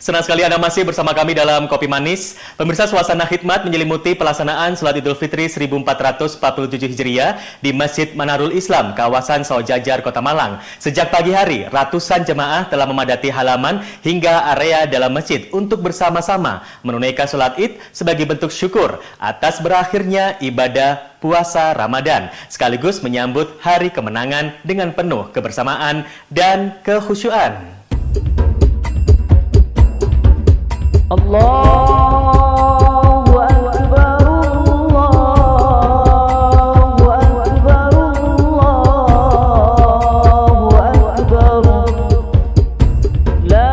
Senang sekali Anda masih bersama kami dalam Kopi Manis. Pemirsa, suasana khidmat menyelimuti pelaksanaan Salat Idul Fitri 1447 Hijriah di Masjid Manarul Islam, kawasan Sawojajar, Kota Malang. Sejak pagi hari, ratusan jemaah telah memadati halaman hingga area dalam masjid untuk bersama-sama menunaikan sholat Id sebagai bentuk syukur atas berakhirnya ibadah puasa Ramadan, sekaligus menyambut hari kemenangan dengan penuh kebersamaan dan kekhusyuan. Allahu Akbar, Allahu Akbar, Allahu Akbar. La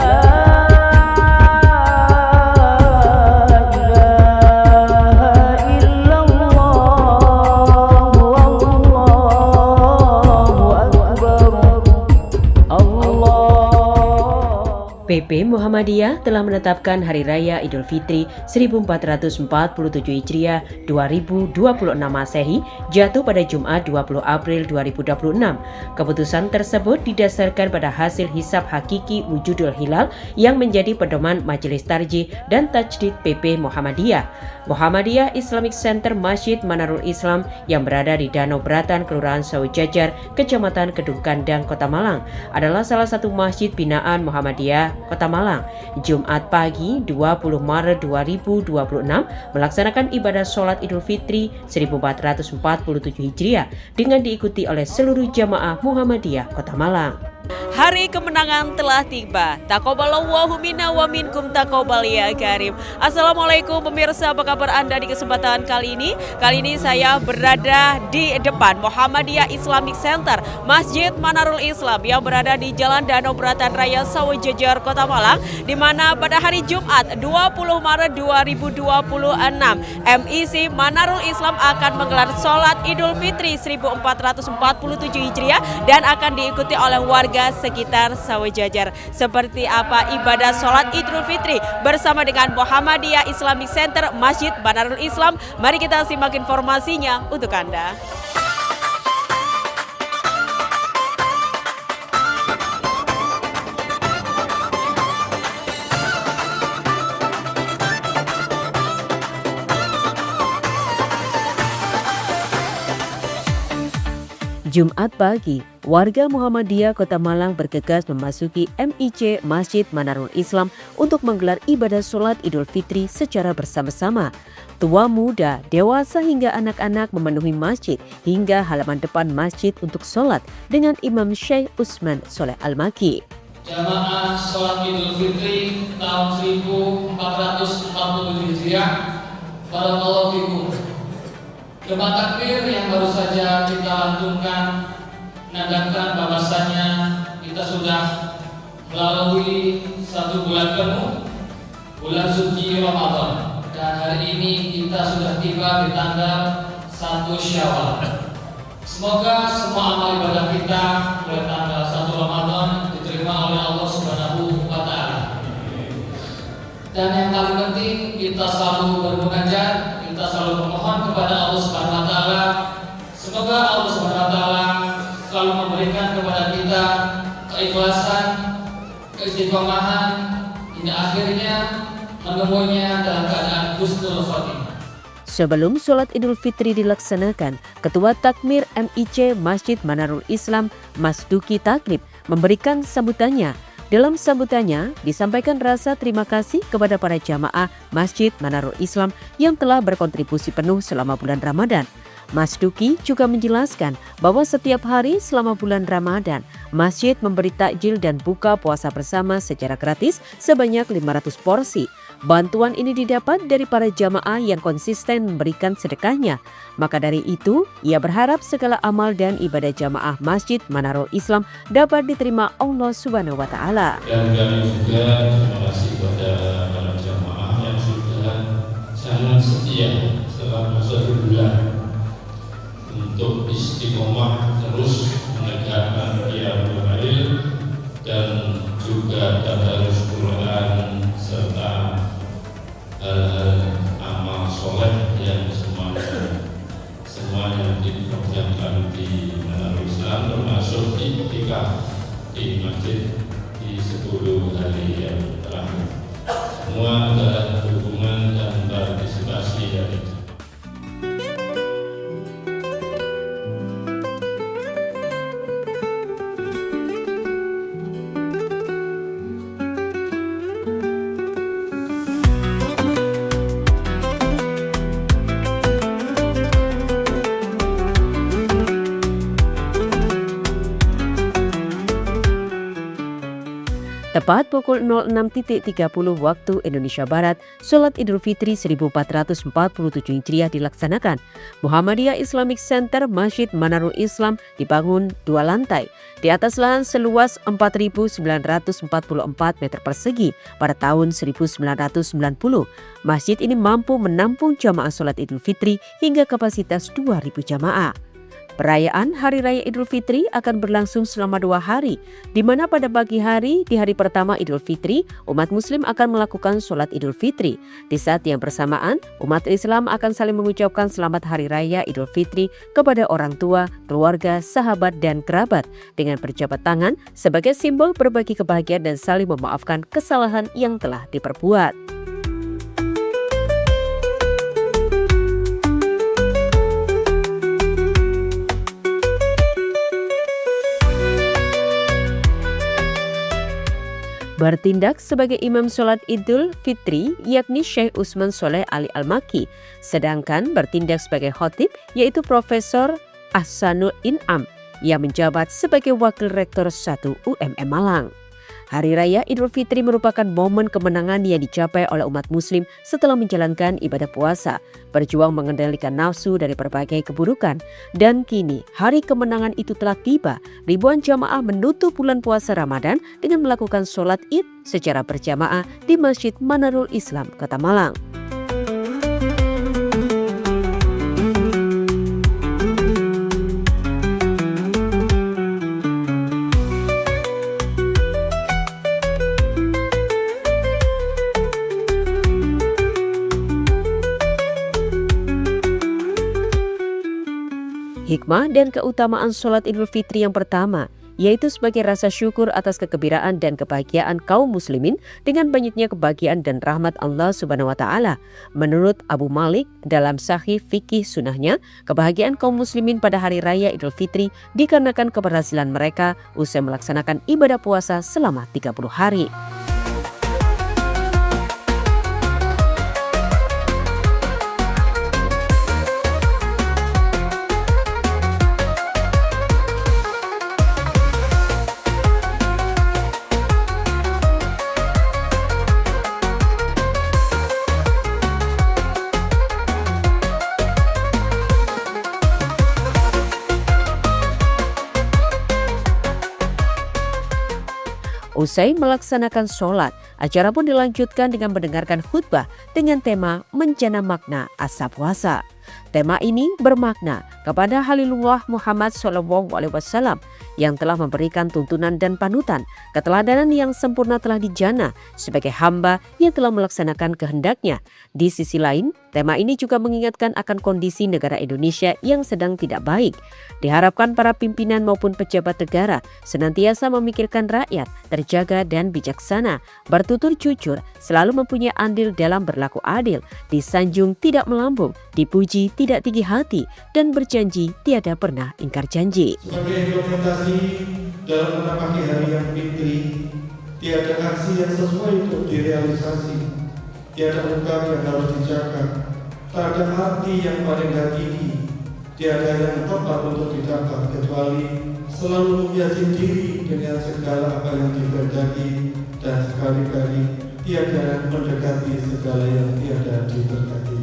ilaha illallah, Allahu Akbar. PP Muhammadiyah telah menetapkan Hari Raya Idul Fitri 1447 Hijriah 2026 Masehi jatuh pada Jumat 20 April 2026. Keputusan tersebut didasarkan pada hasil hisab hakiki wujudul hilal yang menjadi pedoman Majelis Tarjih dan Tajdid PP Muhammadiyah. Muhammadiyah Islamic Center Masjid Manarul Islam yang berada di Danau Beratan, Kelurahan Sawojajar, Kecamatan Kedung Kandang, Kota Malang adalah salah satu masjid binaan Muhammadiyah Kota Malang. Jumat pagi 20 Maret 2026 melaksanakan ibadah sholat Idul Fitri 1447 Hijriah dengan diikuti oleh seluruh jamaah Muhammadiyah Kota Malang. Hari kemenangan telah tiba. Taqabbalallahu minna wa minkum taqabbal ya karim. Assalamualaikum pemirsa, apa kabar Anda di kesempatan kali ini? Kali ini saya berada di depan Muhammadiyah Islamic Center Masjid Manarul Islam yang berada di Jalan Danau Beratan Raya Sawojajar, Kota Malang, di mana pada hari Jumat 20 Maret 2026 MIC Manarul Islam akan menggelar sholat Idul Fitri 1447 Hijriah dan akan diikuti oleh warga sekitar Sawojajar. Seperti apa ibadah sholat Idul Fitri bersama dengan Muhammadiyah Islamic Center Masjid Manarul Islam? Mari kita simak informasinya untuk Anda. Jumat pagi, warga Muhammadiyah Kota Malang bergegas memasuki MIC Masjid Manarul Islam untuk menggelar ibadah sholat Idul Fitri secara bersama-sama. Tua muda, dewasa hingga anak-anak memenuhi masjid hingga halaman depan masjid untuk sholat dengan Imam Syekh Utsman Soleh Al-Maki. Jamaah sholat Idul Fitri tahun 1447 Hijriah, barakallahu fikum. Gemah takbir yang baru saja kita lantunkan menandakan bahwasanya kita sudah melalui satu bulan penuh, bulan suci Ramadan, dan hari ini kita sudah tiba di tanggal 1 Syawal. Semoga semua amal ibadah kita mulai tanggal 1 Ramadan diterima oleh Allah Subhanahu wa Ta'ala. Dan yang paling penting, kita selalu bermunajat, kita selalu memohon kepada Allah Subhanahu wa Ta'ala. Semoga Allah Subhanahu wa Ta'ala selalu memberikan kepada kita keikhlasan, keistiqomahan hingga akhirnya menemuinya dalam keadaan husnul khotimah. Sebelum sholat Idul Fitri dilaksanakan, Ketua Takmir MIC Masjid Manarul Islam, Mas Duki Taklib, memberikan sambutannya. Dalam sambutannya, disampaikan rasa terima kasih kepada para jamaah Masjid Manarul Islam yang telah berkontribusi penuh selama bulan Ramadan. Mas Duki juga menjelaskan bahwa setiap hari selama bulan Ramadan, masjid memberi takjil dan buka puasa bersama secara gratis sebanyak 500 porsi. Bantuan ini didapat dari para jamaah yang konsisten memberikan sedekahnya. Maka dari itu, ia berharap segala amal dan ibadah jamaah Masjid Manarul Islam dapat diterima Allah Subhanahu wa Ta'ala. Dan kami juga terima kasih kepada para jamaah yang sudah sangat setia selama 1 bulan untuk istiqomah terus menegakkan qiyamul lail dan juga tadarus Quran serta hal-hal amal soleh yang semuanya dikerjakan di Manarul Islam, termasuk iktikaf di masjid di 10 hari yang terakhir. semua adalah dukungan dan partisipasi dari Tepat pukul 06.30 waktu Indonesia Barat, Sholat Idul Fitri 1447 Hijriah dilaksanakan. Muhammadiyah Islamic Center Masjid Manarul Islam dibangun 2 lantai di atas lahan seluas 4.944 meter persegi pada tahun 1990. Masjid ini mampu menampung jamaah sholat Idul Fitri hingga kapasitas 2.000 jamaah. Perayaan Hari Raya Idul Fitri akan berlangsung selama 2 hari, di mana pada pagi hari, di hari pertama Idul Fitri, umat Muslim akan melakukan sholat Idul Fitri. Di saat yang bersamaan, umat Islam akan saling mengucapkan selamat Hari Raya Idul Fitri kepada orang tua, keluarga, sahabat, dan kerabat dengan berjabat tangan sebagai simbol berbagi kebahagiaan dan saling memaafkan kesalahan yang telah diperbuat. Bertindak sebagai imam sholat Idul Fitri yakni Syekh Usman Soleh Ali Al-Maki, sedangkan bertindak sebagai khotib yaitu Profesor Ahsanul In'am yang menjabat sebagai Wakil Rektor 1 UMM Malang. Hari Raya Idul Fitri merupakan momen kemenangan yang dicapai oleh umat muslim setelah menjalankan ibadah puasa, berjuang mengendalikan nafsu dari berbagai keburukan. Dan kini hari kemenangan itu telah tiba. Ribuan jamaah menutup bulan puasa Ramadan dengan melakukan sholat Id secara berjamaah di Masjid Manarul Islam, Kota Malang. Hikmah dan keutamaan sholat Idul Fitri yang pertama, yaitu sebagai rasa syukur atas kegembiraan dan kebahagiaan kaum muslimin dengan banyaknya kebahagiaan dan rahmat Allah Subhanahu wa Ta'ala. Menurut Abu Malik dalam Sahih Fikih Sunnahnya, kebahagiaan kaum muslimin pada hari raya Idul Fitri dikarenakan keberhasilan mereka usai melaksanakan ibadah puasa selama 30 hari. Usai melaksanakan sholat, acara pun dilanjutkan dengan mendengarkan khutbah dengan tema Menjana Makna Asa Puasa. Tema ini bermakna kepada Halilullah Muhammad SAW yang telah memberikan tuntunan dan panutan, keteladanan yang sempurna telah dijana sebagai hamba yang telah melaksanakan kehendaknya. Di sisi lain, tema ini juga mengingatkan akan kondisi negara Indonesia yang sedang tidak baik. Diharapkan para pimpinan maupun pejabat negara senantiasa memikirkan rakyat, terjaga dan bijaksana, bertutur jujur, selalu mempunyai andil dalam berlaku adil, disanjung tidak melambung, dipuji tidak tinggi hati, dan berjanji tiada pernah ingkar janji. Sebagai implementasi dalam menapaki hari yang fitri, tiada aksi yang sesuai untuk direalisasi, tiada ungkap yang harus dijaga, tak ada hati yang paling hakiki, tiada yang tepat untuk didapat kecuali selalu menghiasi diri dengan segala apa yang dikehendaki dan sekali-kali tiada mendekati segala yang tiada didekati.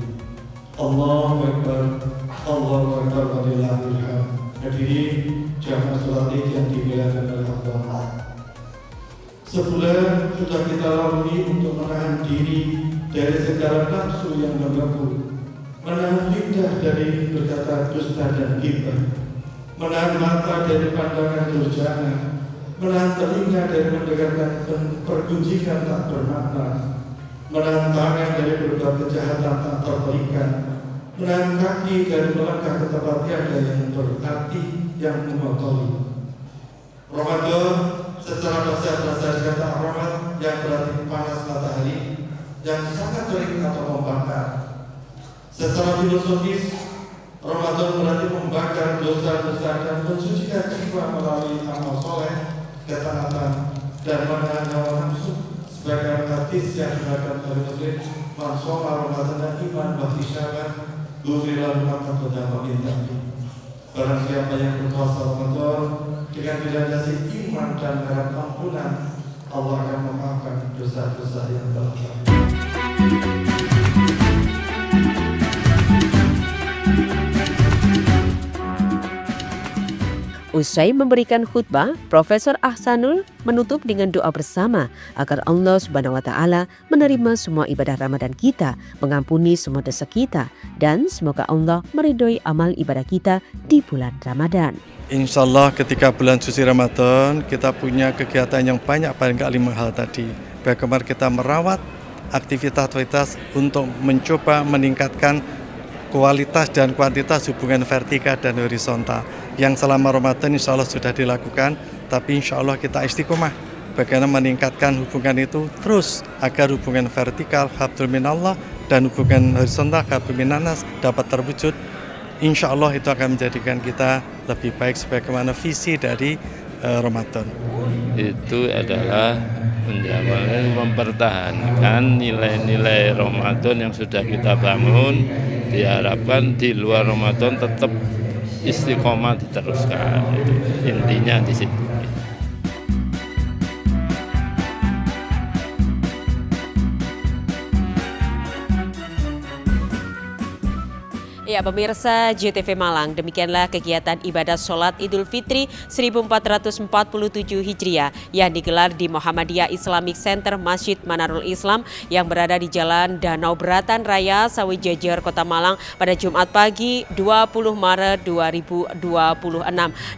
Allahu Akbar, Allahu Akbar, walillahil hamd. Hadirin jamaah sholat Id yang dimuliakan oleh Allah. Sebulan sudah kita lalui untuk menahan diri dari segala nafsu yang membelenggu, menahan lidah dari berkata dusta dan ghibah, menahan mata dari pandangan durjana, menahan telinga dari mendengarkan pergunjingan tak bermakna, menahan tangan dari berbuat kejahatan tak terberikan, menahan kaki dari melangkah ke tempat tiada yang berarti yang mengotori. Ramadan secara bahasa kata rahmat yang berarti panas matahari, yang sangat kering atau membakar. Secara filosofis, Ramadan berarti membakar dosa-dosa dan mensucikan jiwa melalui amal soleh, ketaatan, dan menahan hawa nafsu. Sebagai hadis yang diriwayatkan oleh Muslim, man shoma Ramadan iman wa ihtisaban, ghufira lahu ma taqaddama min dhanbi. Barang siapa yang berpuasa Ramadan dengan dilandasi iman dan harap ampunan, Allah akan memaafkan dosa-dosa yang telah lalu. Usai memberikan khutbah, Profesor Ahsanul menutup dengan doa bersama agar Allah Subhanahu wa taala menerima semua ibadah Ramadan kita, mengampuni semua dosa kita, dan semoga Allah meridhoi amal ibadah kita di bulan Ramadan. Insya Allah ketika bulan suci Ramadan kita punya kegiatan yang banyak, paling nggak 5 hal tadi. Bagaimana kita merawat aktivitas untuk mencoba meningkatkan kualitas dan kuantitas hubungan vertikal dan horizontal yang selama Ramadan insya Allah sudah dilakukan, tapi insya Allah kita istiqomah bagaimana meningkatkan hubungan itu terus agar hubungan vertikal habdul minallah dan hubungan horizontal habdul minanas dapat terwujud. Insya Allah itu akan menjadikan kita lebih baik sebagaimana visi dari Ramadan. Itu adalah mempertahankan nilai-nilai Ramadan yang sudah kita bangun. Diharapkan di luar Ramadan tetap istiqomah diteruskan. Itu intinya di situ. Ya pemirsa JTV Malang, demikianlah kegiatan ibadah sholat Idul Fitri 1447 Hijriah yang digelar di Muhammadiyah Islamic Center Masjid Manarul Islam yang berada di Jalan Danau Beratan Raya, Sawijajar, Kota Malang pada Jumat pagi 20 Maret 2026.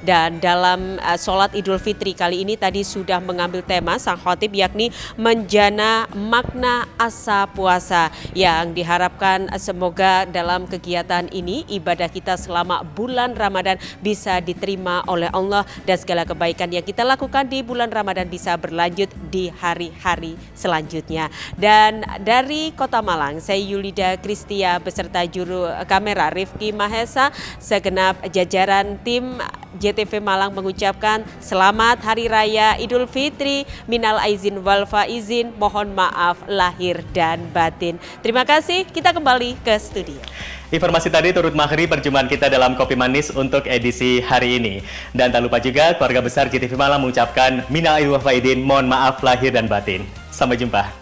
Dan dalam sholat Idul Fitri kali ini tadi sudah mengambil tema sang khotib, yakni menjana makna asa puasa, yang diharapkan semoga dalam kegiatan ini ibadah kita selama bulan Ramadan bisa diterima oleh Allah dan segala kebaikan yang kita lakukan di bulan Ramadan bisa berlanjut di hari-hari selanjutnya. Dan dari Kota Malang, saya Yulida Kristia beserta juru kamera Rifki Mahesa, segenap jajaran tim JTV Malang mengucapkan selamat Hari Raya Idul Fitri, minal aizin wal faizin, mohon maaf lahir dan batin. Terima kasih, kita kembali ke studio. Informasi tadi turut mengakhiri perjumpaan kita dalam Kopi Manis untuk edisi hari ini. Dan tak lupa juga keluarga besar JTV Malang mengucapkan minal aizin wal faizin, mohon maaf lahir dan batin. Sampai jumpa.